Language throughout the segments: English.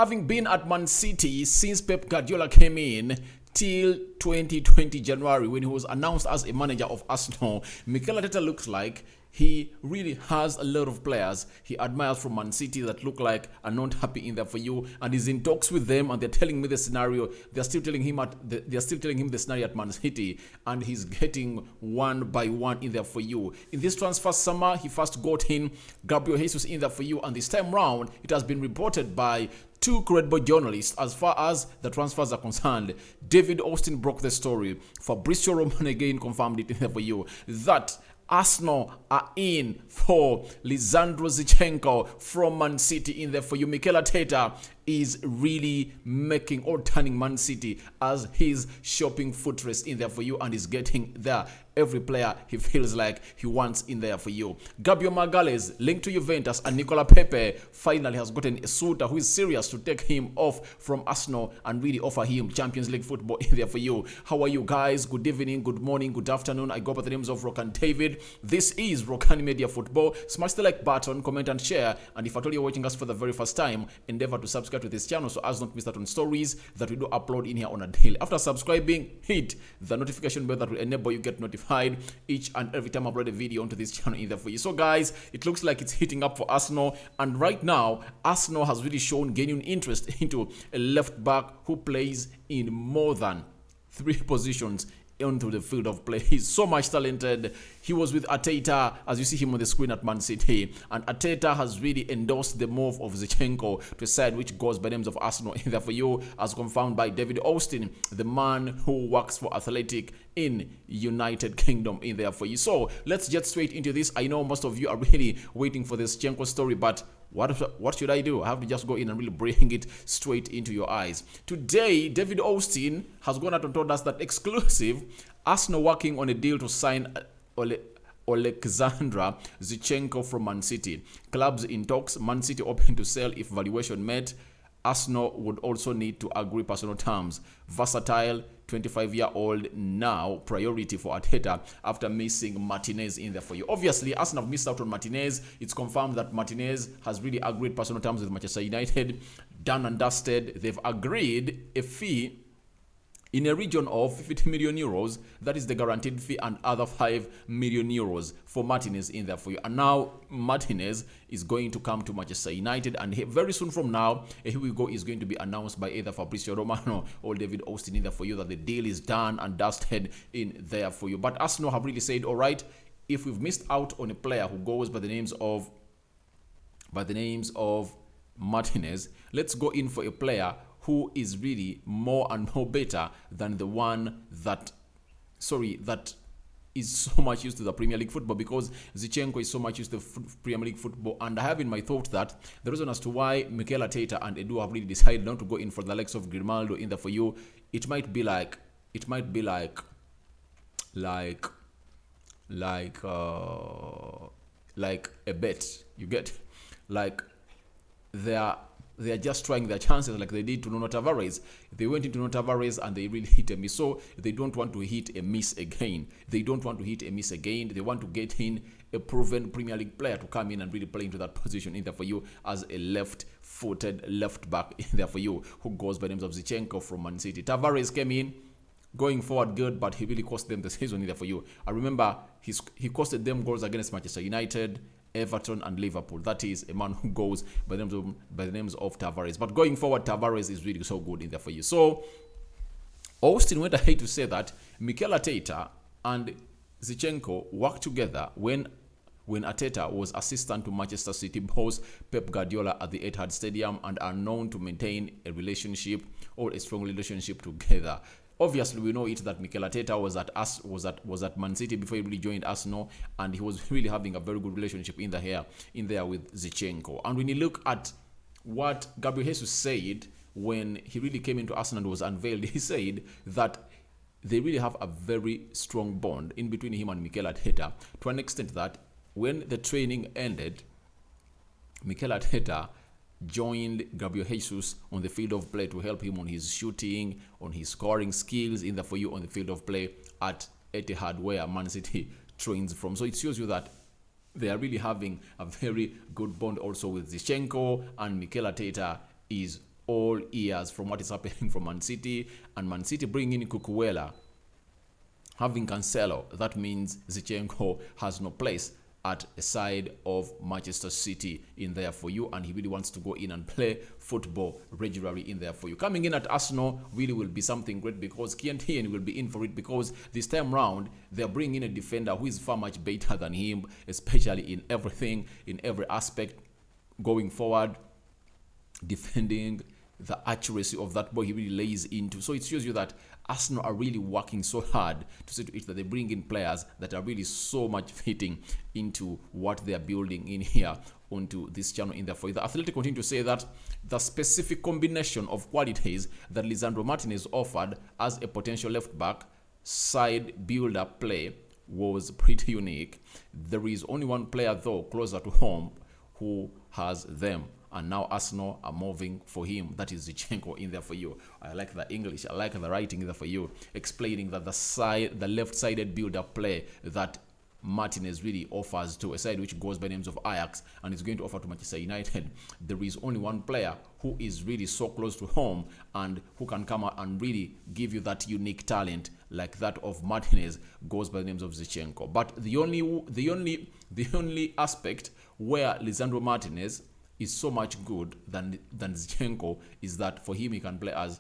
having been at Man City since Pep Guardiola came in till 2020 January when he was announced as a manager of Arsenal, Mikel Arteta looks like he really has a lot of players he admires from Man City that look like are not happy in there for you, and he's in talks with them, and they're telling me the scenario. They're still telling him the scenario at Man City, and he's getting one by one in there for you. In this transfer summer, he first got in Gabriel Jesus in there for you, and this time round, it has been reported by two credible journalists as far as the transfers are concerned. David Austin broke the story. Fabrizio Romano again confirmed it in there for you that Arsenal are in for Lisandro Zinchenko from Man City in there for you. Mikel Arteta is really making or turning Man City as his shopping fortress in there for you, and is getting there every player he feels like he wants in there for you. Gabriel Magalhaes, linked to Juventus, and Nicola Pepe finally has gotten a suitor who is serious to take him off from Arsenal and really offer him Champions League football in there for you. How are you guys? Good evening, good morning, good afternoon. I go by the names of Rokani David. This is Rokani Media Football. Smash the like button, comment and share, and if at all you're watching us for the very first time, endeavor to subscribe to this channel so as not to miss out on stories that we do upload in here on a daily. After subscribing, hit the notification bell that will enable you get notified each and every time I upload a video onto this channel in there for you. So guys, it looks like it's heating up for Arsenal, and right now Arsenal has really shown genuine interest into a left back who plays in more than 3 positions onto the field of play. He's so much talented. He was with Arteta, as you see him on the screen at Man City, and Arteta has really endorsed the move of Zinchenko to a side which goes by names of Arsenal in there for you, as confirmed by David Austin, the man who works for Athletic in United Kingdom in there for you. So let's get straight into this. I know most of you are really waiting for this Zinchenko story, but what should I do? I have to just go in and really bring it straight into your eyes. Today, David Austin has gone out and told us that exclusive, Arsenal working on a deal to sign Alexandra Zinchenko from Man City. Clubs in talks, Man City open to sell if valuation met. Arsenal would also need to agree personal terms. Versatile, 25-year-old now priority for Arteta after missing Martinez in there for you. Obviously, Arsenal have missed out on Martinez. It's confirmed that Martinez has really agreed personal terms with Manchester United. Done and dusted. They've agreed a fee in a region of 50 million euros. That is the guaranteed fee, and other 5 million euros for Martinez in there for you. And now Martinez is going to come to Manchester United, and very soon from now, here we go, is going to be announced by either Fabrizio Romano or David Austin in there for you that the deal is done and dusted in there for you. But Arsenal have really said, all right, if we've missed out on a player who goes by the names of Martinez, let's go in for a player who is really more and more better than the one that is so much used to the Premier League football, because Zinchenko is so much used to Premier League football. And I have in my thought that the reason as to why Mikel Arteta and Edu have really decided not to go in for the likes of Grimaldo in there for you, it might be like a bet. You get, like, they are just trying their chances like they did to Nuno Tavares. They went into Nuno Tavares and they really hit a miss. So they don't want to hit a miss again. They want to get in a proven Premier League player to come in and really play into that position in there for you as a left-footed left back in there for you, who goes by the names of Zinchenko from Man City. Tavares came in, going forward good, but he really cost them the season in there for you. I remember he costed them goals against Manchester United, Everton and Liverpool. That is a man who goes by the names of Tavares. But going forward, Tavares is really so good in there for you. So Austin went ahead to say that Mikel Arteta and Zinchenko worked together when Arteta was assistant to Manchester City boss Pep Guardiola at the Etihad Stadium, and are known to maintain a relationship or a strong relationship together. Obviously, we know it that Mikel Arteta was at Man City before he really joined Arsenal, and he was really having a very good relationship in there with Zinchenko. And when you look at what Gabriel Jesus said when he really came into Arsenal and was unveiled, he said that they really have a very strong bond in between him and Mikel Arteta, to an extent that when the training ended, Mikel Arteta joined Gabriel Jesus on the field of play to help him on his shooting, on his scoring skills in the for you on the field of play at Etihad, where Man City trains from. So it shows you that they are really having a very good bond also with Zinchenko, and Mikel Arteta is all ears from what is happening from Man City, and Man City bringing in Cucurella, having Cancelo. That means Zinchenko has no place at a side of Manchester City in there for you, and he really wants to go in and play football regularly in there for you. Coming in at Arsenal really will be something great, because Kieran will be in for it, because this time round they're bringing in a defender who is far much better than him, especially in everything, in every aspect, going forward, defending, the accuracy of that ball he really lays into. So it shows you that Arsenal are really working so hard to see to it that they bring in players that are really so much fitting into what they are building in here onto this channel in there for you. The Athletic continue to say that the specific combination of qualities that Lisandro Martinez offered as a potential left back side build-up play was pretty unique. There is only one player though closer to home who has them, and now Arsenal are moving for him. That is Zinchenko in there for you. I like the English, I like the writing there for you, explaining that the left-sided build-up play that Martinez really offers to a side which goes by names of Ajax and is going to offer to Manchester United. There is only one player who is really so close to home and who can come out and really give you that unique talent like that of Martinez, goes by the names of Zinchenko. But the only aspect where Lisandro Martinez is so much good than Zinchenko is that for him he can play as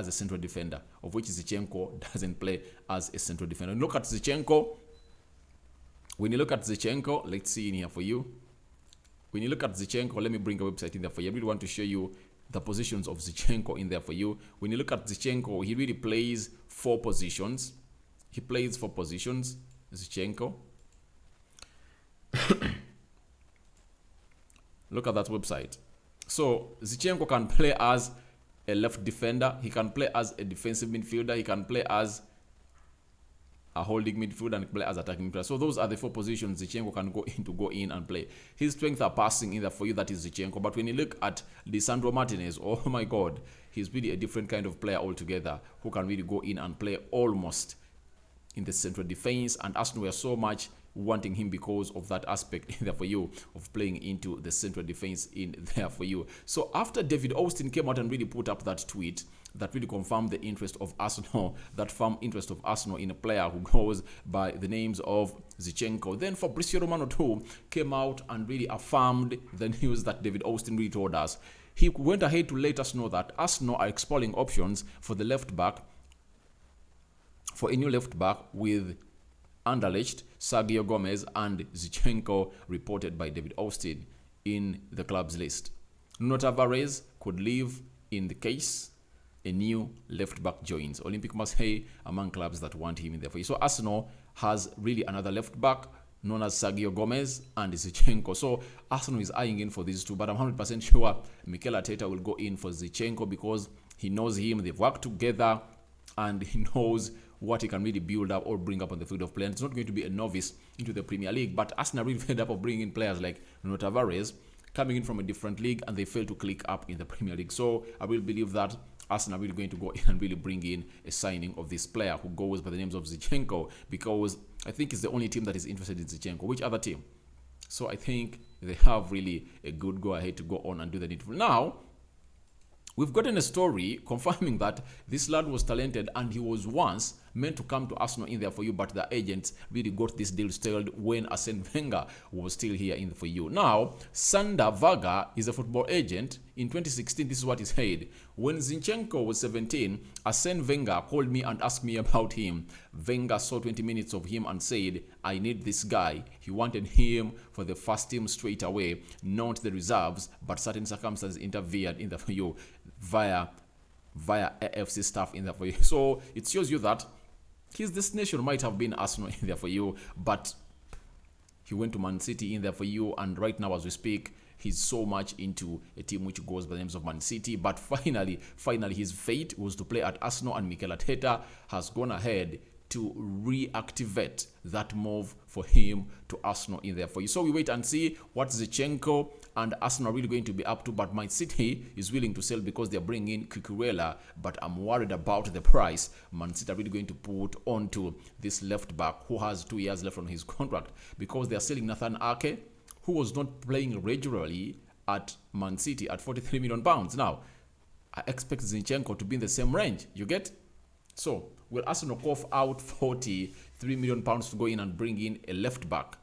a central defender, of which Zinchenko doesn't play as a central defender. When you look at Zinchenko, let's see in here for you. When you look at Zinchenko, let me bring a website in there for you. I really want to show you the positions of Zinchenko in there for you. When you look at Zinchenko, he really plays 4 positions. He plays 4 positions, Zinchenko. Look at that website. So Zinchenko can play as a left defender. He can play as a defensive midfielder. He can play as a holding midfielder and play as attacking midfielder. So those are the 4 positions Zinchenko can go in and play. His strengths are passing in there for you. That is Zinchenko. But when you look at Lisandro Martinez, oh my God, he's really a different kind of player altogether, who can really go in and play almost in the central defense. And Arsenal were so much wanting him because of that aspect in there for you, of playing into the central defense in there for you. So after David Austin came out and really put up that tweet that really confirmed the interest of Arsenal, that firm interest of Arsenal in a player who goes by the names of Zinchenko, then Fabrizio Romano too came out and really affirmed the news that David Austin really told us. He went ahead to let us know that Arsenal are exploring options for the left back, for a new left back with Anderlecht, Sergio Gomez and Zinchenko, reported by David Austin in the club's list. Nuno Tavares could leave in the case a new left back joins. Olympique Marseille among clubs that want him in there for you. So Arsenal has really another left back known as Sergio Gomez and Zinchenko. So Arsenal is eyeing in for these two, but I'm 100% sure Mikel Arteta will go in for Zinchenko because he knows him, they've worked together, and he knows what he can really build up or bring up on the field of play. And it's not going to be a novice into the Premier League, but Arsenal really fed up of bringing in players like Nuno Tavares coming in from a different league, and they failed to click up in the Premier League. So I will believe that Arsenal are really going to go in and really bring in a signing of this player who goes by the names of Zinchenko, because I think it's the only team that is interested in Zinchenko. Which other team? So I think they have really a good go ahead to go on and do the needful. Now, we've gotten a story confirming that this lad was talented and he was once meant to come to Arsenal in there for you, but the agents really got this deal stalled when Arsene Wenger was still here in there for you. Now, Sander Vaga is a football agent. In 2016, this is what he said. When Zinchenko was 17, Arsene Wenger called me and asked me about him. Wenger saw 20 minutes of him and said, I need this guy. He wanted him for the first team straight away, not the reserves, but certain circumstances interfered in there for you via AFC staff in there for you. So it shows you that his destination might have been Arsenal in there for you, but he went to Man City in there for you, and right now as we speak, he's so much into a team which goes by the names of Man City. But finally his fate was to play at Arsenal, and Mikel Arteta has gone ahead to reactivate that move for him to Arsenal in there for you. So we wait and see what Zinchenko and Arsenal are really going to be up to. But Man City is willing to sell because they're bringing in Cucurella, but I'm worried about the price Man City are really going to put onto this left back who has 2 years left on his contract, because they're selling Nathan Ake, who was not playing regularly at Man City at £43 million. Now, I expect Zinchenko to be in the same range. You get? So, will Arsenal cough out £43 million to go in and bring in a left back?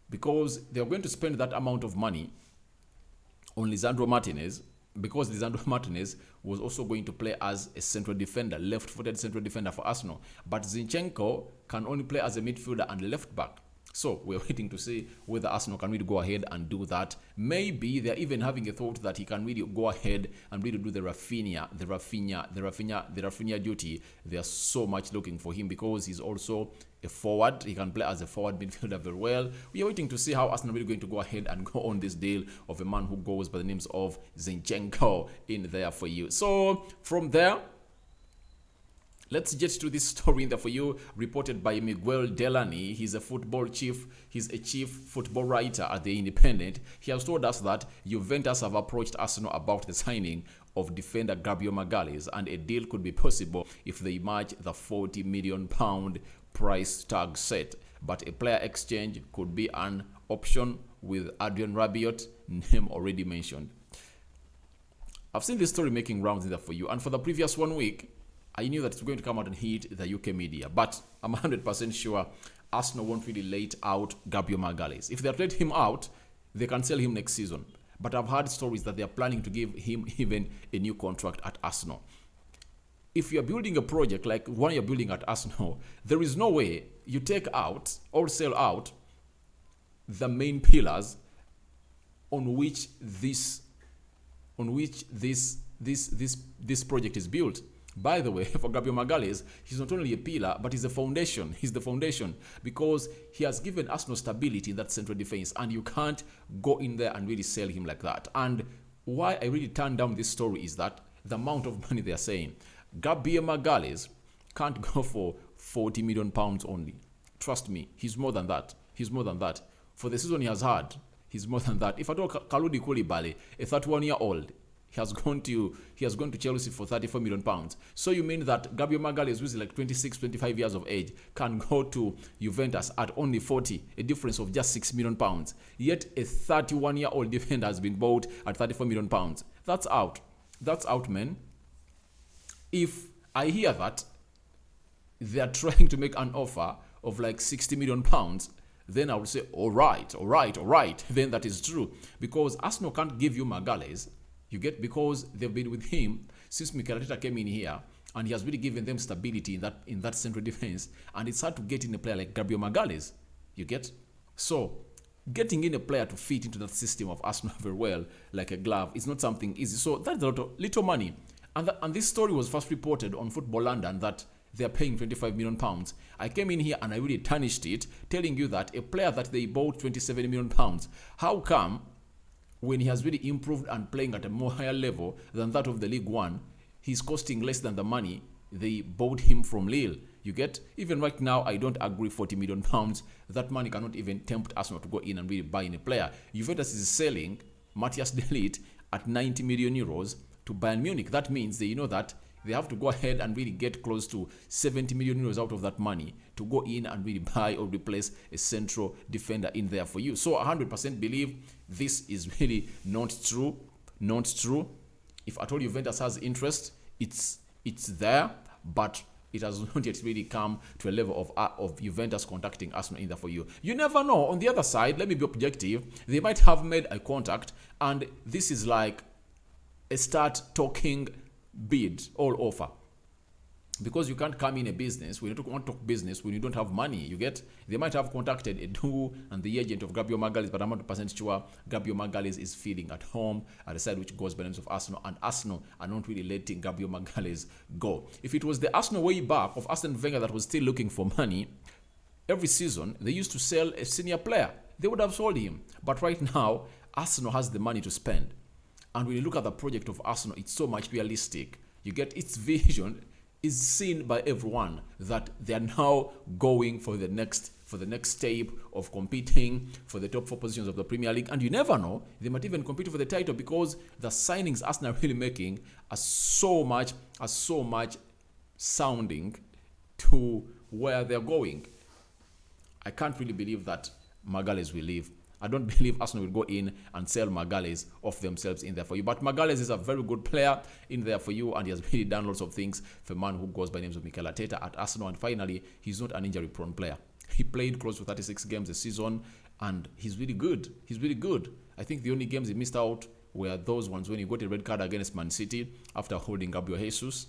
Because they're going to spend that amount of money on Lisandro Martinez, because Lisandro Martinez was also going to play as a central defender, left-footed central defender for Arsenal. But Zinchenko can only play as a midfielder and left back. So we're waiting to see whether Arsenal can really go ahead and do that. Maybe they're even having a thought that he can really go ahead and really do the Rafinha duty. They're so much looking for him because he's also a forward. He can play as a forward midfielder very well. We are waiting to see how Arsenal are really going to go ahead and go on this deal of a man who goes by the names of Zinchenko in there for you. So from there, let's get to this story in there for you, reported by Miguel Delany. He's a football chief. He's a chief football writer at The Independent. He has told us that Juventus have approached Arsenal about the signing of defender Gabriel Magalhaes, and a deal could be possible if they match the £40 million price tag set. But a player exchange could be an option with Adrian Rabiot, name already mentioned. I've seen this story making rounds in there for you, and for the previous 1 week, I knew that it's going to come out and hit the UK media, but I'm 100% sure Arsenal won't really let out Gabriel Magalhaes. If they let him out, they can sell him next season. But I've heard stories that they are planning to give him even a new contract at Arsenal. If you're building a project like one you're building at Arsenal, there is no way you take out or sell out the main pillars on which this project is built. By the way, for Gabriel Magalhaes, he's not only a pillar, but he's a foundation. He's the foundation because he has given Arsenal stability in that central defense, and you can't go in there and really sell him like that. And why I really turned down this story is that the amount of money they are saying. Gabriel Magalhaes can't go for £40 million only. Trust me, he's more than that. He's more than that. For the season he has had, he's more than that. If I talk Kaludi Koulibaly, a 31-year-old, he has gone to Chelsea for £34 million. So you mean that Gabriel Magalhaes, who is like 26, 25 years of age, can go to Juventus at only 40, a difference of just £6 million. Yet a 31-year-old defender has been bought at £34 million. That's out. That's out, man. If I hear that they are trying to make an offer of like £60 million, then I would say, all right. Then that is true. Because Arsenal can't give you Magalhaes. You get, because they've been with him since Mikel Arteta came in here, and he has really given them stability in that central defense. And it's hard to get in a player like Gabriel Magalhaes. You get? So getting in a player to fit into that system of Arsenal very well, like a glove, is not something easy. So that's a little money. And this story was first reported on Football London that they're paying £25 million. I came in here and I really tarnished it, telling you that a player that they bought £27 million, how come when he has really improved and playing at a more higher level than that of the League One, he's costing less than the money they bought him from Lille? You get? Even right now, I don't agree £40 million. That money cannot even tempt Arsenal to go in and really buy in a player. Juventus is selling Matthias de Ligt at €90 million to Bayern Munich. That means they know that they have to go ahead and really get close to €70 million out of that money to go in and really buy or replace a central defender in there for you. So 100% believe this is really not true. Not true. If at all Juventus has interest, it's there, but it has not yet really come to a level of Juventus contacting Arsenal in there for you. You never know. On the other side, let me be objective. They might have made a contact, and this is like a start talking bid or offer, because you can't come in a business when you want to talk business when you don't have money. You get? They might have contacted Edu and the agent of Gabriel Magalhaes, but I'm not 100% sure Gabriel Magalhaes is feeling at home at the side which goes by the names of Arsenal, and Arsenal are not really letting Gabriel Magalhaes go. If it was the Arsenal way back of Arsene Wenger that was still looking for money, every season they used to sell a senior player. They would have sold him. But right now, Arsenal has the money to spend. And when you look at the project of Arsenal, it's so much realistic. You get, its vision is seen by everyone that they are now going for the next step of competing for the top 4 positions of the Premier League. And you never know, they might even compete for the title, because the signings Arsenal are really making are so much sounding to where they're going. I can't really believe that Magalhaes will leave I don't believe Arsenal will go in and sell Magalhaes off themselves in there for you. But Magalhaes is a very good player in there for you, and he has really done lots of things for a man who goes by names of Mikel Arteta at Arsenal. And finally, he's not an injury-prone player. He played close to 36 games a season, and he's really good. He's really good. I think the only games he missed out were those ones when he got a red card against Man City after holding Gabriel Jesus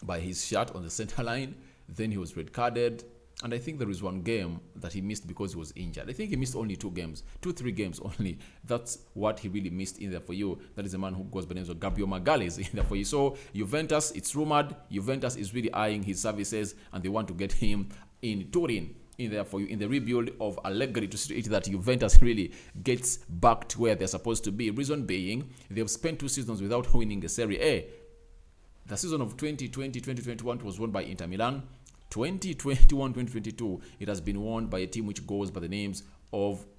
by his shirt on the center line. Then he was red carded. And I think there is one game that he missed because he was injured. I think he missed only 3 games only. That's what he really missed in there for you. That is a man who goes by the name of Gabriel Magalhaes in there for you. So Juventus, it's rumored, Juventus is really eyeing his services and they want to get him in Turin in there for you, in the rebuild of Allegri, to see that Juventus really gets back to where they're supposed to be. Reason being, they've spent 2 seasons without winning the Serie A. The season of 2020-2021 was won by Inter Milan. 2021-2022, it has been won by a team which goes by the names of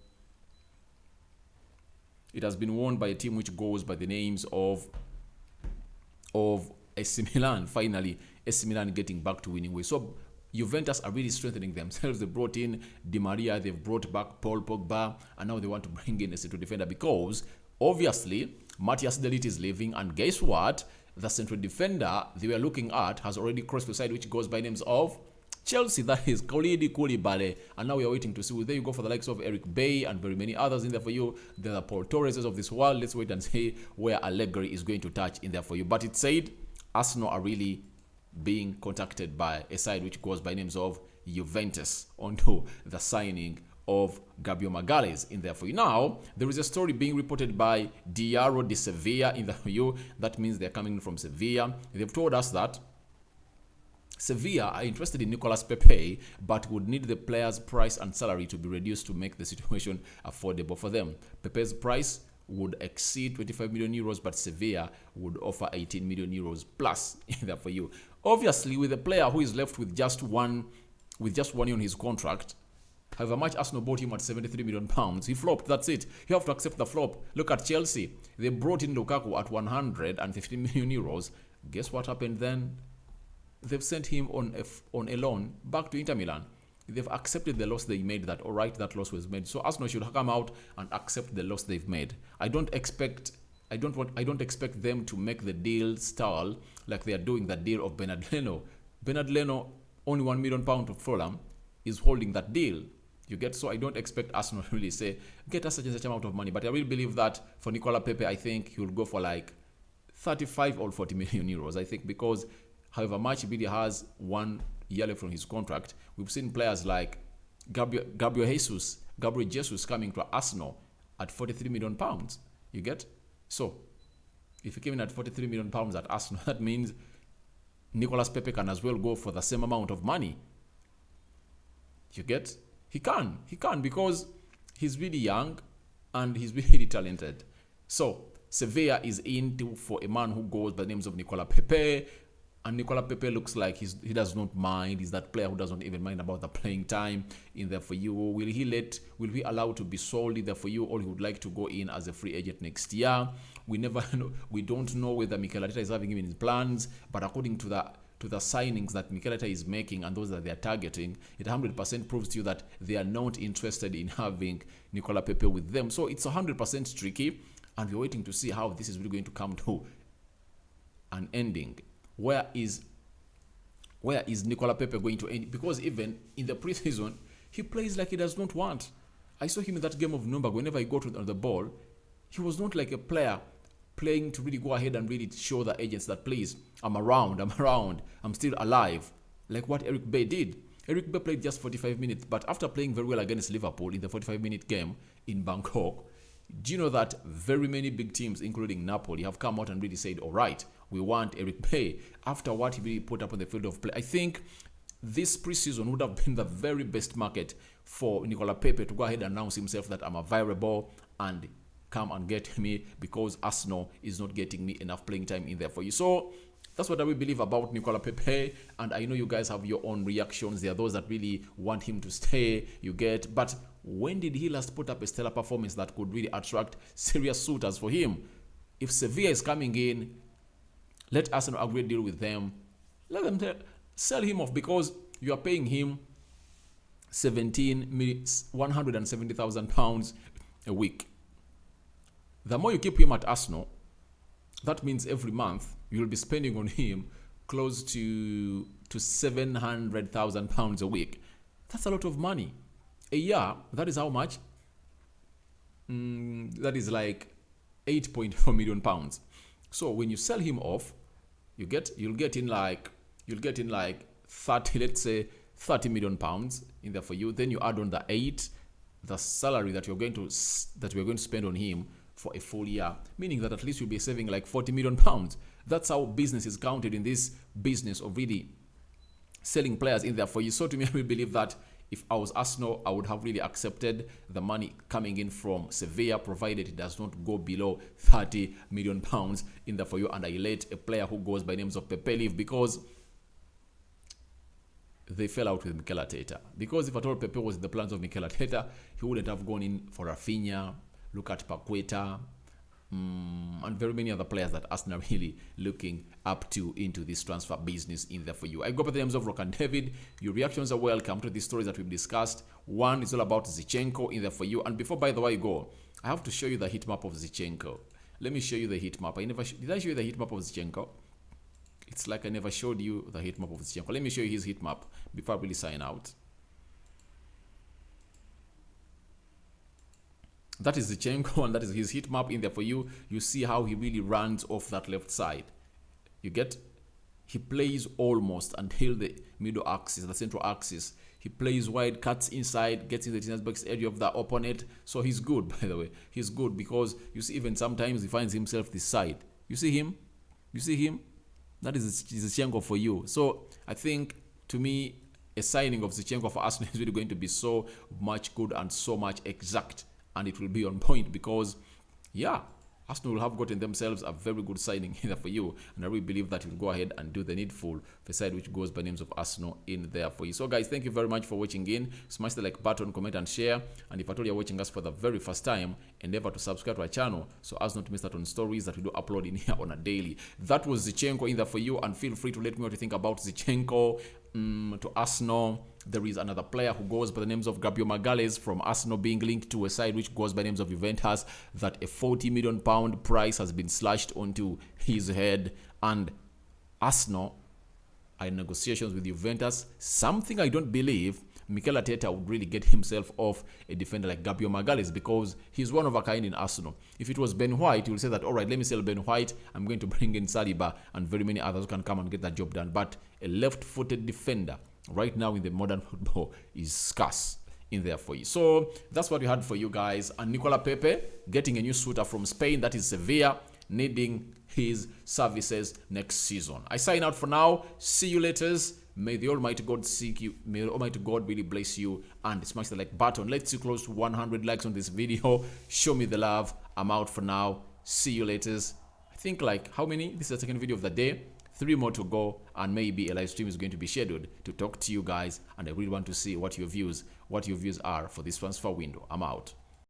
AC Milan. Finally, AC Milan getting back to winning ways. So Juventus are really strengthening themselves. They brought in Di Maria, they've brought back Paul Pogba, and now they want to bring in a central defender because obviously Matthias De Ligt is leaving, and guess what? The central defender they were looking at has already crossed the side, which goes by names of Chelsea. That is Koulibaly. And now we are waiting to see. Well, there you go for the likes of Eric Bay and very many others in there for you. There are Paul Torreses of this world. Let's wait and see where Allegri is going to touch in there for you. But it said Arsenal are really being contacted by a side which goes by names of Juventus onto the signing of Gabriel Magalhaes in there for you. Now, there is a story being reported by Diario de Sevilla in the for you. That means they're coming from Sevilla. They've told us that Sevilla are interested in Nicolas Pepe, but would need the player's price and salary to be reduced to make the situation affordable for them. Pepe's price would exceed 25 million euros, but Sevilla would offer 18 million euros plus in there for you. Obviously, with a player who is left with just one year on his contract, however much Arsenal bought him at 73 million pounds, he flopped. That's it. You have to accept the flop. Look at Chelsea. They brought in Lukaku at 150 million euros. Guess what happened then? They've sent him on a loan back to Inter Milan. They've accepted the loss they made. That all right, that loss was made. So Arsenal should come out and accept the loss they've made. I don't expect them to make the deal stall like they are doing that deal of Bernard Leno. Bernard Leno, only £1 million to Fulham, is holding that deal. You get? So I don't expect Arsenal to really say, get us such and such amount of money. But I really believe that for Nicolas Pepe, I think he will go for like 35 or 40 million euros. I think because however much he really has 1 year left from his contract, we've seen players like Gabriel Jesus coming to Arsenal at 43 million pounds. You get? So if he came in at 43 million pounds at Arsenal, that means Nicolas Pepe can as well go for the same amount of money. You get? He can because he's really young and he's really talented. So Sevilla is in for a man who goes by the names of Nicolas Pepe. And Nicolas Pepe looks like he does not mind. He's that player who doesn't even mind about the playing time in there for you. Will he allow to be sold in there for you, or he would like to go in as a free agent next year? We never know. We don't know whether Mikel Arteta is having him in his plans, but according to the signings that Mikel Arteta is making and those that they are targeting, it 100% proves to you that they are not interested in having Nicolas Pepe with them. So it's 100% tricky, and we're waiting to see how this is really going to come to an ending. Where is Nicolas Pepe going to end? Because even in the preseason, he plays like he does not want. I saw him in that game of Nürnberg. Whenever he got to the ball, he was not like a player playing to really go ahead and really show the agents that, please, I'm around, I'm still alive, like what Eric Bay did. Eric Bay played just 45 minutes, but after playing very well against Liverpool in the 45-minute game in Bangkok, do you know that very many big teams, including Napoli, have come out and really said, all right, we want Eric Bay after what he really put up on the field of play. I think this preseason would have been the very best market for Nicolas Pepe to go ahead and announce himself that I'm available and come and get me, because Arsenal is not getting me enough playing time in there for you. So that's what I will believe about Nicolas Pepe, and I know you guys have your own reactions. There are those that really want him to stay, you get, but when did he last put up a stellar performance that could really attract serious suitors for him? If Sevilla is coming in, let Arsenal agree a deal with them. Let them sell him off, because you are paying him 170,000 pounds a week. The more you keep him at Arsenal, that means every month you'll be spending on him close to 700,000 pounds a week. That's a lot of money. A year, that is how much? That is like 8.4 million pounds. So when you sell him off, you'll get in like 30, let's say 30 million pounds in there for you. Then you add on the salary that we're going to spend on him for a full year, meaning that at least you'll be saving like 40 million pounds. That's how business is counted in this business of really selling players in there for you. So to me, I really believe that if I was Arsenal, I would have really accepted the money coming in from Sevilla, provided it does not go below 30 million pounds in there for you, and I let a player who goes by names of Pepe leave, because they fell out with Mikel Arteta. Because if at all Pepe was in the plans of Mikel Arteta, he wouldn't have gone in for Rafinha, look at Paqueta, and very many other players that Arsenal are really looking up to into this transfer business in there for you. I go by the names of Rokani David. Your reactions are welcome to these stories that we've discussed. One is all about Zinchenko in there for you. And before, by the way, you go, I have to show you the heat map of Zinchenko. Let me show you the heat map. Did I show you the heat map of Zinchenko? It's like I never showed you the heat map of Zinchenko. Let me show you his heat map before I really sign out. That is Zinchenko, and that is his heat map in there for you. You see how he really runs off that left side. You get, he plays almost until the middle axis, the central axis. He plays wide, cuts inside, gets in the defense box area of the opponent. So he's good, by the way. He's good because you see, even sometimes he finds himself this side. You see him? You see him? That is Zinchenko for you. So I think, to me, a signing of Zinchenko for Arsenal is really going to be so much good and so much exact. And it will be on point because, yeah, Arsenal will have gotten themselves a very good signing here for you. And I really believe that you'll go ahead and do the needful for a side which goes by names of Arsenal in there for you. So, guys, thank you very much for watching in. Smash the like button, comment, and share. And if at all you're watching us for the very first time, endeavor to subscribe to our channel so as not to miss out on stories that we do upload in here on a daily. That was Zinchenko in there for you. And feel free to let me know what you think about Zinchenko to Arsenal. There is another player who goes by the names of Gabriel Magalhaes from Arsenal being linked to a side which goes by names of Juventus, that a 40 million pound price has been slashed onto his head, and Arsenal are in negotiations with Juventus. Something I don't believe Mikel Arteta would really get himself off a defender like Gabriel Magalhaes, because he's one of a kind in Arsenal. If it was Ben White, he would say that, all right, let me sell Ben White, I'm going to bring in Saliba and very many others who can come and get that job done. But a left-footed defender right now in the modern football is scarce in there for you. So that's what we had for you guys. And Nicola Pepe getting a new suitor from Spain, that is Sevilla, needing his services next season. I sign out for now. See you later. May the Almighty God seek you. May the Almighty God really bless you. And smash the like button. Let's see close to 100 likes on this video. Show me the love. I'm out for now. See you later. I think, like, how many? This is the second video of the day. 3 more to go, and maybe a live stream is going to be scheduled to talk to you guys. And I really want to see what your views are for this transfer window. I'm out.